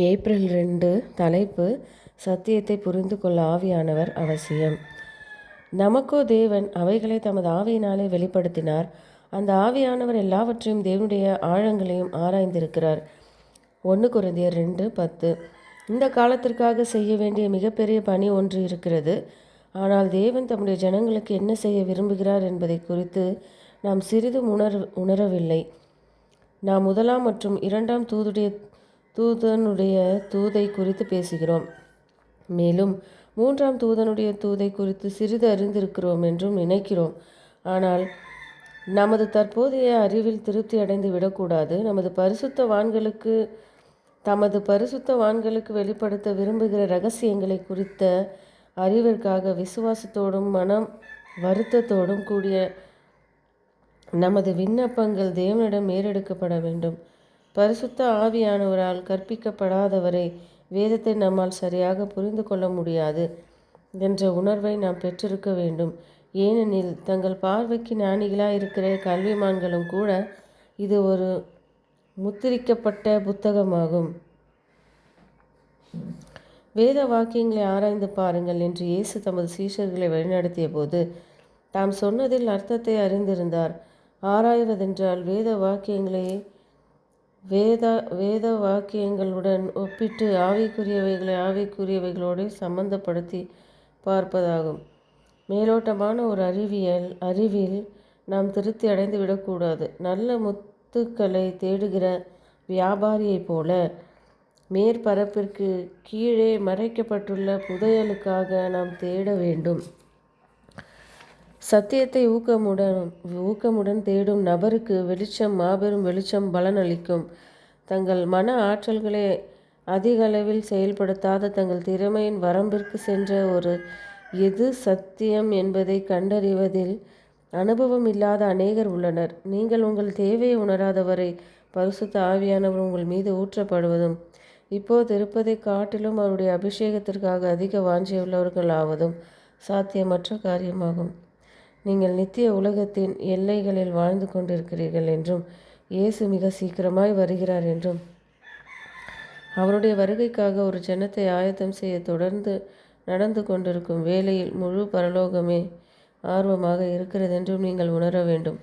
April 2. தலைப்பு: சத்தியத்தை புரிந்து கொள்ள ஆவியானவர் அவசியம். நமக்கோ தேவன் அவைகளை தமது ஆவியினாலே வெளிப்படுத்தினார். அந்த ஆவியானவர் எல்லாவற்றையும் தேவனுடைய ஆழங்களையும் ஆராய்ந்திருக்கிறார். 1 கொரிந்தியர் 2:10. இந்த காலத்திற்காக செய்ய வேண்டிய மிகப்பெரிய பணி ஒன்று இருக்கிறது. ஆனால் தேவன் தம்முடைய ஜனங்களுக்கு என்ன செய்ய விரும்புகிறார் என்பதை குறித்து நாம் சிறிதும் உணரவில்லை. நாம் 1 மற்றும் 2 தூதனுடைய தூதை குறித்து பேசுகிறோம். மேலும் 3 தூதனுடைய தூதை குறித்து சிறிது அறிந்திருக்கிறோம் என்றும் நினைக்கிறோம். ஆனால் நமது தற்போதைய அறிவில் திருப்தி அடைந்து விடக்கூடாது. தமது பரிசுத்தவான்களுக்கு வெளிப்படுத்த விரும்புகிற இரகசியங்களை குறித்த அறிவிற்காக விசுவாசத்தோடும் மனம் வருத்தத்தோடும் கூடிய நமது விண்ணப்பங்கள் தேவனிடம் ஏறெடுக்கப்பட வேண்டும். பரிசுத்த ஆவியானவரால் கற்பிக்கப்படாதவரை வேதத்தை நம்மால் சரியாக புரிந்து கொள்ள முடியாது என்ற உணர்வை நாம் பெற்றிருக்க வேண்டும். ஏனெனில் தங்கள் பார்வைக்கு ஞானிகளாயிருக்கிற கல்விமான்களும் கூட இது ஒரு முத்திரிக்கப்பட்ட புத்தகமாகும். வேத வாக்கியங்களை ஆராய்ந்து பாருங்கள் என்று இயேசு தமது சீஷர்களை வழிநடத்திய போது தாம் சொன்னதில் அர்த்தத்தை அறிந்திருந்தார். ஆராய்வதென்றால் வேத வாக்கியங்களுடன் ஒப்பிட்டு ஆவிக்குரியவைகளை ஆவிக்குரியவைகளோடு சம்பந்தப்படுத்தி பார்ப்பதாகும். மேலோட்டமான ஒரு அறிவில் நாம் திருப்தி அடைந்து விடக்கூடாது. நல்ல முத்துக்களை தேடுகிற வியாபாரியைப் போல மேற்பரப்பிற்கு கீழே மறைக்கப்பட்டுள்ள புதையலுக்காக நாம் தேட வேண்டும். சத்தியத்தை ஊக்கமுடன் தேடும் நபருக்கு மாபெரும் வெளிச்சம் பலனளிக்கும். தங்கள் மன ஆற்றல்களை அதிக அளவில் செயல்படுத்தாத தங்கள் திறமையின் வரம்பிற்கு சென்ற எது சத்தியம் என்பதை கண்டறிவதில் அனுபவம் இல்லாத அநேகர் உள்ளனர். நீங்கள் உங்கள் தேவையை உணராதவரை பரிசுத்த ஆவியானவர் உங்கள் மீது ஊற்றப்படுவதும் இப்போது இருப்பதை காட்டிலும் அவருடைய அபிஷேகத்திற்காக அதிக வாஞ்சியுள்ளவர்கள் ஆவதும் சாத்தியமற்ற காரியமாகும். நீங்கள் நித்திய உலகத்தின் எல்லைகளில் வாழ்ந்து கொண்டிருக்கிறீர்கள் என்றும் இயேசு மிக சீக்கிரமாய் வருகிறார் என்றும் அவருடைய வருகைக்காக ஒரு ஜனத்தை ஆயத்தம் செய்ய தொடர்ந்து நடந்து கொண்டிருக்கும் வேளையில் முழு பரலோகமே ஆர்வமாக இருக்கிறது என்றும் நீங்கள் உணர வேண்டும்.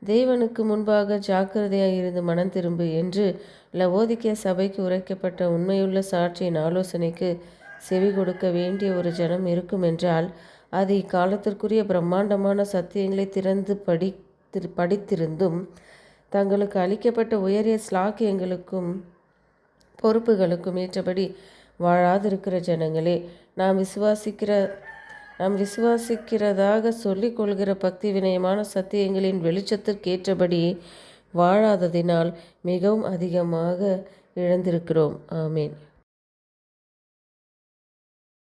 தேவனுக்கு முன்பாக ஜாக்கிரதையாய் இருந்து மனம் திரும்பு என்று லவோதிக்கேய சபைக்கு உரைக்கப்பட்ட உண்மையுள்ள சாட்சியின் ஆலோசனைக்கு செவி கொடுக்க வேண்டிய ஒரு ஜனம் இருக்கும் என்றால் அது இக்காலத்திற்குரிய பிரம்மாண்டமான சத்தியங்களை திறந்து படித்திருந்தும் தங்களுக்கு அளிக்கப்பட்ட உயரிய ஸ்லாக்கியங்களுக்கும் பொறுப்புகளுக்கும் ஏற்றபடி வாழாதிருக்கிற ஜனங்களே. நாம் விசுவாசிக்கிறதாக சொல்லிக் கொள்கிற பக்தி வினயமான சத்தியங்களின் வெளிச்சத்திற்கேற்றபடி வாழாததினால் மிகவும் அதிகமாக இழந்திருக்கிறோம். ஆமேன்.